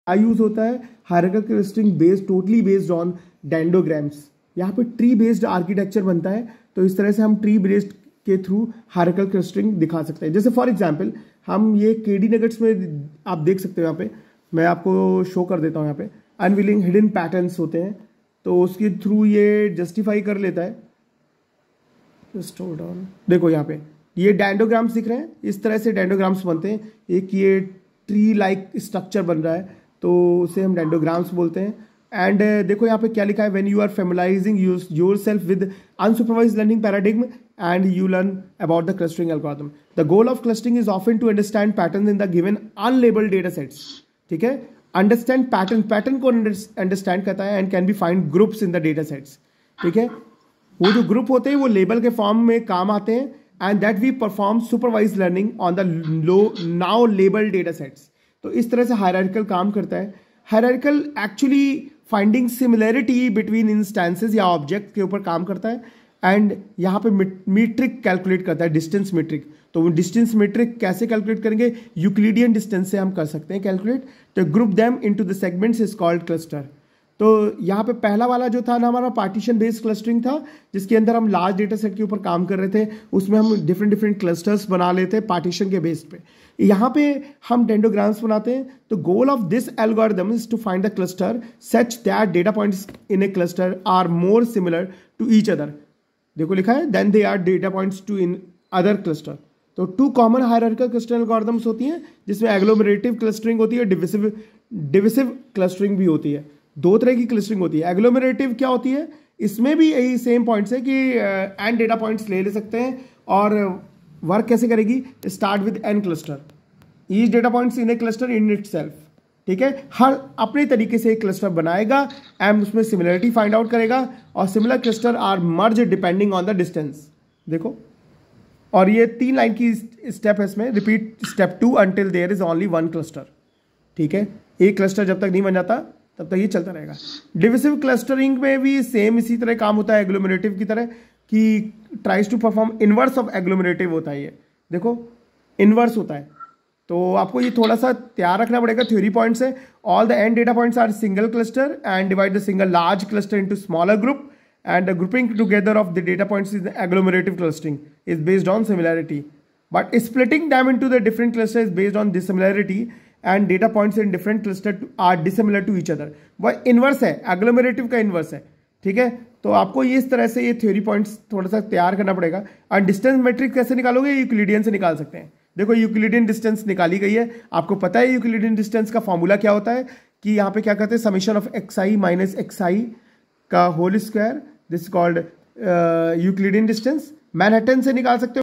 Use होता है hierarchical clustering based totally based on dendrograms. यहाँ पे ट्री बेस्ड आर्किटेक्चर बनता है, तो इस तरह से हम ट्री बेस्ड के थ्रू हायरार्किकल क्लस्टरिंग दिखा सकते हैं। जैसे फॉर एग्जांपल हम ये केडी नगेट्स में आप देख सकते हो, यहाँ पे मैं आपको शो कर देता हूँ। यहाँ पे अनविलिंग हिडन पैटर्न्स होते हैं, तो उसके थ्रू ये जस्टिफाई कर लेता है। जस्ट होल्ड ऑन, देखो यहाँ पे ये डेंडोग्राम्स दिख रहे हैं, इस तरह से डेंडोग्राम्स बनते हैं। एक ये ट्री लाइक स्ट्रक्चर बन रहा है, तो उसे हम डेंडोग्राम्स बोलते हैं। एंड देखो यहाँ पे क्या लिखा है, when you are familiarizing yourself with unsupervised learning paradigm and you learn about the clustering algorithm. The goal of clustering is often to understand patterns in the given unlabeled data sets. ठीक है, understand pattern को understand करता है and can be find groups in the data sets. ठीक है, वो जो group होते हैं वो लेबल के फॉर्म में काम आते हैं, and that we perform supervised learning on the now labeled data sets. तो इस तरह से हायरार्किकल काम करता है। Hierarchical actually finding similarity between instances या ऑब्जेक्ट के ऊपर काम करता है, एंड यहाँ पे मीट्रिक कैलकुलेट करता है, डिस्टेंस मीट्रिक। तो वो डिस्टेंस मीट्रिक कैसे कैलकुलेट करेंगे, यूक्लिडियन डिस्टेंस से हम कर सकते हैं कैलकुलेट। तो group them into the segments is called cluster. तो यहाँ पे पहला वाला जो था ना हमारा पार्टीशन बेस्ड क्लस्टरिंग था, जिसके अंदर हम लार्ज डेटा सेट के ऊपर काम कर रहे थे, उसमें हम डिफरेंट क्लस्टर्स बना लेते हैं पार्टीशन के बेस पे। यहाँ पे हम डेंडोग्राम्स बनाते हैं। तो goal of this algorithm is to find the cluster such that data points in a cluster are more similar to each other. देखो लिखा है than they are data points to in other cluster. तो two common hierarchical clustering algorithms होती हैं, जिसमें एग्लोमरेटिव clustering होती है, divisive clustering भी होती है। दो तरह की क्लस्टरिंग होती है। एग्लोमरेटिव क्या होती है, इसमें भी यही सेम पॉइंट्स है कि एन डेटा पॉइंट्स ले सकते हैं, और वर्क कैसे करेगी, start with n cluster, each data points in a cluster in itself. ठीक है, हर अपने तरीके से एक क्लस्टर बनाएगा एंड उसमें सिमिलरिटी फाइंड आउट करेगा, और similar cluster are merge depending on the distance. देखो, और ये 3 लाइन की स्टेप है इसमें, repeat step 2 until there is only 1 cluster. ठीक है, एक क्लस्टर जब तक नहीं बन जाता तब तक ये चलता रहेगा। डिविसिव क्लस्टरिंग में भी सेम इसी तरह काम होता है एग्लोमरेटिव की तरह, कि tries to perform inverse of agglomerative होता है। ये देखो इनवर्स होता है, तो आपको ये थोड़ा सा तैयार रखना पड़ेगा। थ्योरी पॉइंट्स है, all the and data points are single cluster and divide the single large cluster into smaller group, and the grouping together of the data points is agglomerative clustering is based on similarity, but splitting them into the different cluster is based on dissimilarity, and data points in different cluster are dissimilar to each other. वह inverse है, agglomerative का inverse है। ठीक है, तो आपको ये इस तरह से ये थ्योरी पॉइंट्स थोड़ा सा तैयार करना पड़ेगा। और डिस्टेंस मैट्रिक्स कैसे निकालोगे, यूक्लिडियन से निकाल सकते हैं। देखो यूक्लिडियन डिस्टेंस निकाली गई है, आपको पता है यूक्लिडियन डिस्टेंस का फॉर्मूला क्या होता है, कि यहाँ पे क्या कहते हैं, summation of xi minus xi का whole square, this called Euclidean distance. Manhattan से निकाल सकते हो।